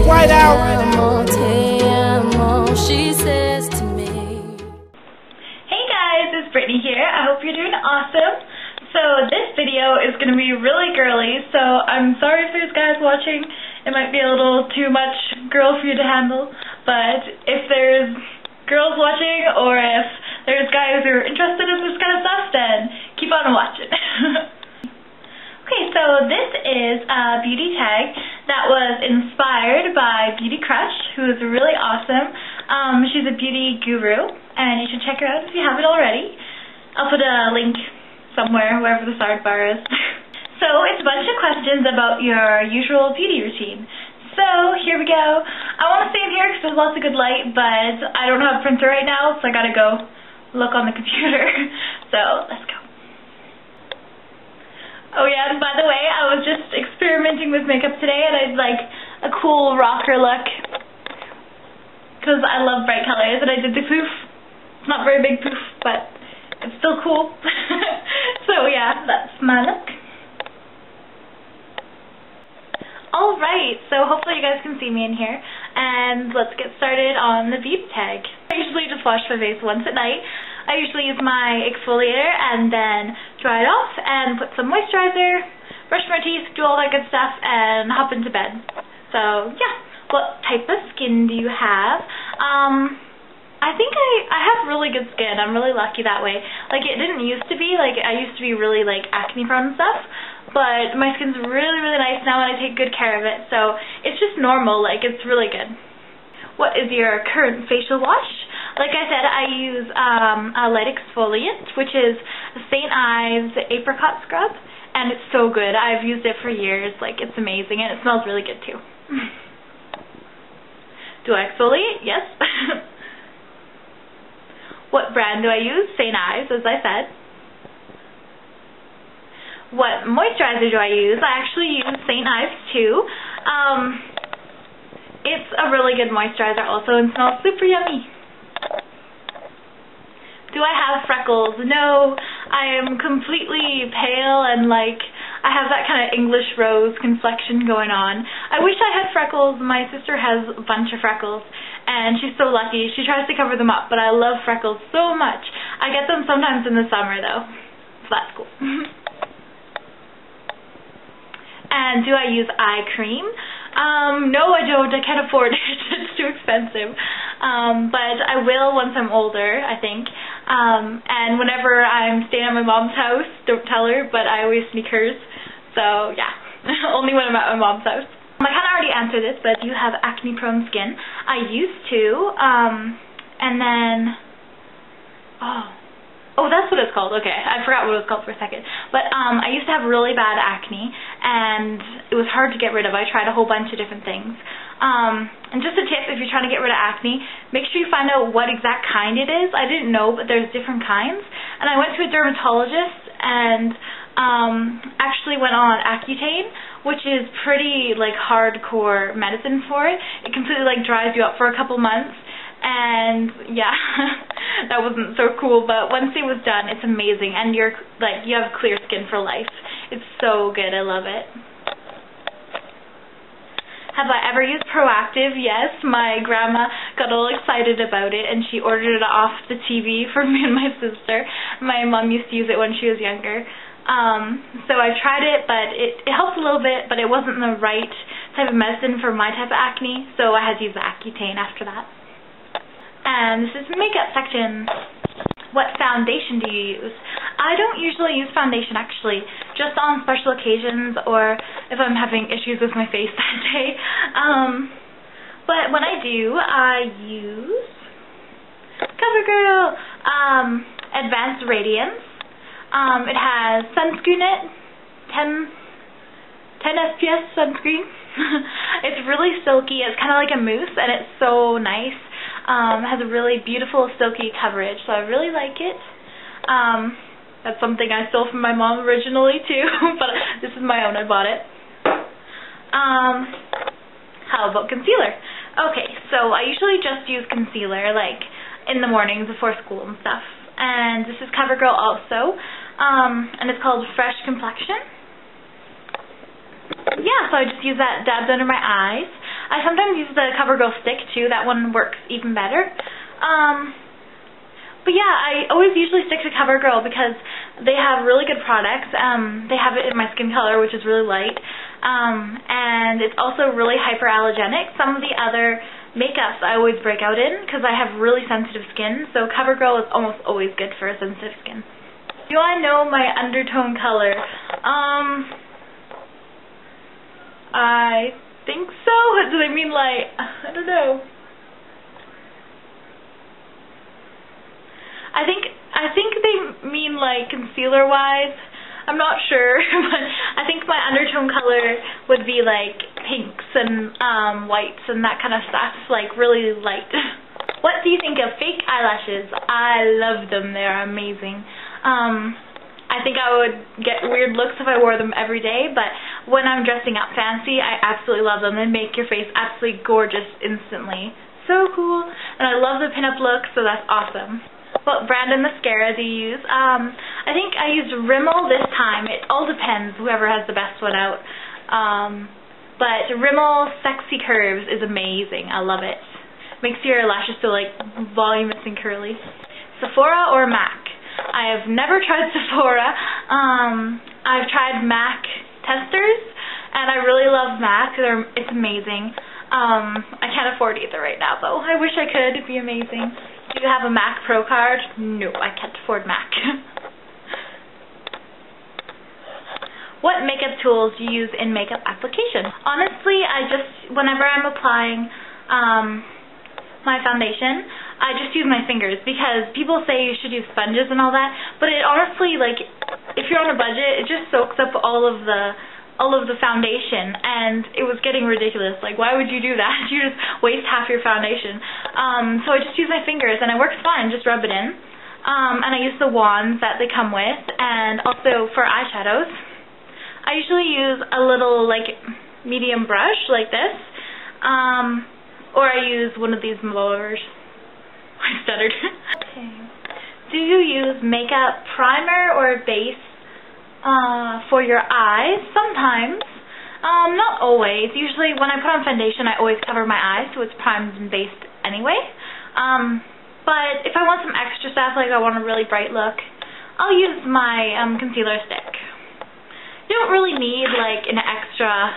white out. She says to me. Hey guys, it's Brittany here. I hope you're doing awesome. So this video is going to be really girly, so I'm sorry if there's guys watching. It might be a little too much girl for you to handle, but if there's girls watching or if there's guys who are interested in this kind of stuff, then keep on watching. Okay, so this is a beauty tag that was inspired by BeautyCrush, who is really awesome. She's a beauty guru, and you should check her out if you haven't already. I'll put a link somewhere, wherever the sidebar is. So it's a bunch of questions about your usual beauty routine. So here we go. I want to stay in here because there's lots of good light, but I don't have a printer right now, so I gotta go look on the computer. So let's go. Oh yeah, and by the way, I was just experimenting with makeup today, and I'd like a cool rocker look because I love bright colors, and I did the poof. It's not very big poof, but it's still cool. So yeah, that's my look. Alright, so hopefully you guys can see me in here, and let's get started on the beauty tag. I usually just wash my face once at night. I usually use my exfoliator and then dry it off and put some moisturizer, brush my teeth, do all that good stuff, and hop into bed. So yeah, what type of skin do you have? I think I have really good skin. I'm really lucky that way. Like, it didn't used to be. Like, I used to be really, like, acne prone and stuff. But my skin's really, really nice now, and I take good care of it. So it's just normal. Like, it's really good. What is your current facial wash? Like I said, I use a light exfoliant, which is a St. Ives Aprocot scrub. And it's so good. I've used it for years. Like, it's amazing. And it smells really good, too. Do I exfoliate? Yes. What brand do I use? St. Ives, as I said. What moisturizer do I use? I actually use St. Ives too. It's a really good moisturizer also and smells super yummy. Do I have freckles? No, I am completely pale and like I have that kind of English rose complexion going on. I wish I had freckles. My sister has a bunch of freckles and she's so lucky. She tries to cover them up, but I love freckles so much. I get them sometimes in the summer though, so that's cool. And do I use eye cream? No, I don't. I can't afford it. It's too expensive. But I will once I'm older, I think. And whenever I'm staying at my mom's house, don't tell her, but I always sneak hers. So, yeah. Only when I'm at my mom's house. I kind of already answered this, but do you have acne-prone skin? I used to. And then... Oh, that's what it's called. Okay, I forgot what it was called for a second. But I used to have really bad acne, and it was hard to get rid of. I tried a whole bunch of different things. And just a tip, if you're trying to get rid of acne, make sure you find out what exact kind it is. I didn't know, but there's different kinds. And I went to a dermatologist and actually went on Accutane, which is pretty like hardcore medicine for it. It completely like dries you up for a couple months. And yeah, that wasn't so cool, but once it was done, it's amazing, and you have clear skin for life. It's so good. I love it. Have I ever used Pro-activ? Yes, my grandma got all excited about it, and she ordered it off the TV for me and my sister. My mom used to use it when she was younger. So I tried it, but it helped a little bit, but it wasn't the right type of medicine for my type of acne, so I had to use the Accutane after that. And this is makeup section. What foundation do you use? I don't usually use foundation actually, just on special occasions or if I'm having issues with my face that day. But when I do, I use CoverGirl Advanced Radiance. It has sunscreen in it, 10 FPS sunscreen. It's really silky. It's kind of like a mousse, and it's so nice. It has a really beautiful silky coverage, so I really like it. That's something I stole from my mom originally too, but this is my own. I bought it. How about concealer? Okay, so I usually just use concealer like in the mornings before school and stuff. And this is CoverGirl also, and it's called Fresh Complexion. Yeah, so I just use that dabbed under my eyes. I sometimes use the CoverGirl stick too. That one works even better. But yeah, I always usually stick to CoverGirl because they have really good products. They have it in my skin color, which is really light. And it's also really hyperallergenic. Some of the other makeups I always break out in because I have really sensitive skin. So CoverGirl is almost always good for sensitive skin. Do I know my undertone color? I think so. Do they mean like, I don't know. I think they mean like concealer wise. I'm not sure, but I think my undertone color would be like pinks and whites and that kind of stuff, like really light. What do you think of fake eyelashes? I love them. They're amazing. I think I would get weird looks if I wore them every day, but when I'm dressing up fancy, I absolutely love them. They make your face absolutely gorgeous instantly. So cool. And I love the pinup look, so that's awesome. What brand of mascara do you use? I think I used Rimmel this time. It all depends, whoever has the best one out. But Rimmel Sexy Curves is amazing. I love it. Makes your lashes feel like voluminous and curly. Sephora or MAC? I have never tried Sephora. I've tried MAC testers, and I really love MAC. It's amazing. I can't afford either right now, though. I wish I could. It'd be amazing. Do you have a MAC Pro card? No, I can't afford MAC. What makeup tools do you use in makeup application? Honestly, whenever I'm applying my foundation, I just use my fingers because people say you should use sponges and all that, but it honestly, like, if you're on a budget, it just soaks up all of the foundation, and it was getting ridiculous. Like, why would you do that? You just waste half your foundation. So I just use my fingers, and it works fine. Just rub it in. And I use the wands that they come with, and also for eyeshadows, I usually use a little, like, medium brush like this, or I use one of these blowers. I stuttered. Okay. Do you use makeup primer or base for your eyes? Sometimes. Not always. Usually when I put on foundation, I always cover my eyes, so it's primed and based anyway. But if I want some extra stuff, like I want a really bright look, I'll use my concealer stick. You don't really need like an extra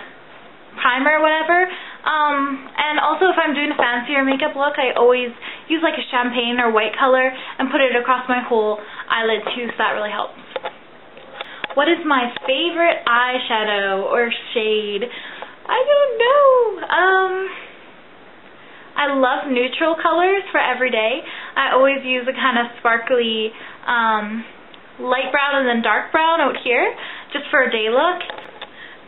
primer or whatever. And also if I'm doing a fancier makeup look, I always use like a champagne or white color and put it across my whole eyelid too, so that really helps. What is my favorite eyeshadow or shade? I don't know. I love neutral colors for every day. I always use a kind of sparkly light brown and then dark brown out here just for a day look.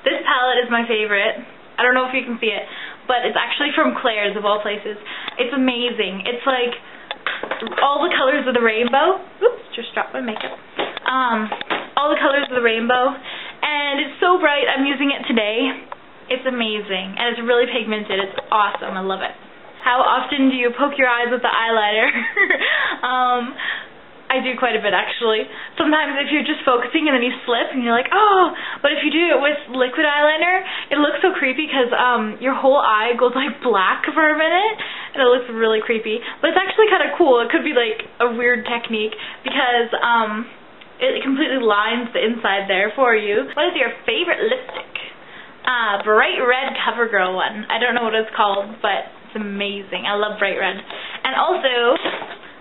This palette is my favorite. I don't know if you can see it, but it's actually from Claire's of all places. It's amazing. It's like all the colors of the rainbow. Oops, just dropped my makeup. All the colors of the rainbow, and it's so bright. I'm using it today. It's amazing, and it's really pigmented. It's awesome. I love it. How often do you poke your eyes with the eyeliner? I do quite a bit, actually. Sometimes if you're just focusing and then you slip and you're like, oh, but if you do it with liquid eyeliner, it looks so creepy because your whole eye goes like black for a minute, and it looks really creepy. But it's actually kind of cool. It could be like a weird technique because it completely lines the inside there for you. What is your favorite lipstick? Bright red CoverGirl one. I don't know what it's called, but it's amazing. I love bright red. And also,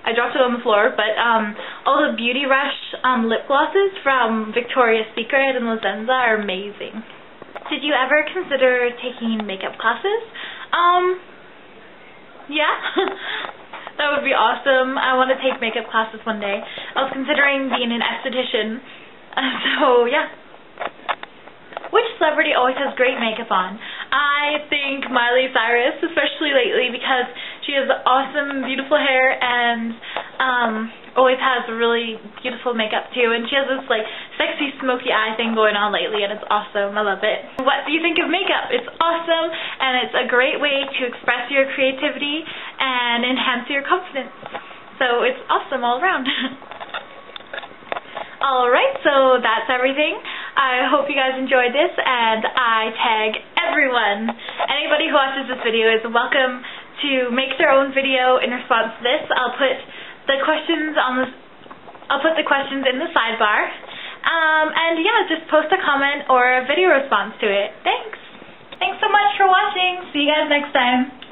I dropped it on the floor, but all the BeautyCrush lip glosses from Victoria's Secret and Lozenza are amazing. Did you ever consider taking makeup classes? Yeah. That would be awesome. I want to take makeup classes one day. I was considering being an esthetician. So, yeah. Which celebrity always has great makeup on? I think Miley Cyrus, especially lately, because she has awesome, beautiful hair and always has really beautiful makeup too. And she has this like sexy, smoky eye thing going on lately, and it's awesome. I love it. What do you think of makeup? It's awesome, and it's a great way to express your creativity and enhance your confidence. So it's awesome all around. Alright, so that's everything. I hope you guys enjoyed this, and I tag everyone. Anybody who watches this video is welcome to make their own video in response to this. I'll put the questions in the sidebar. And yeah, just post a comment or a video response to it. Thanks so much for watching. See you guys next time.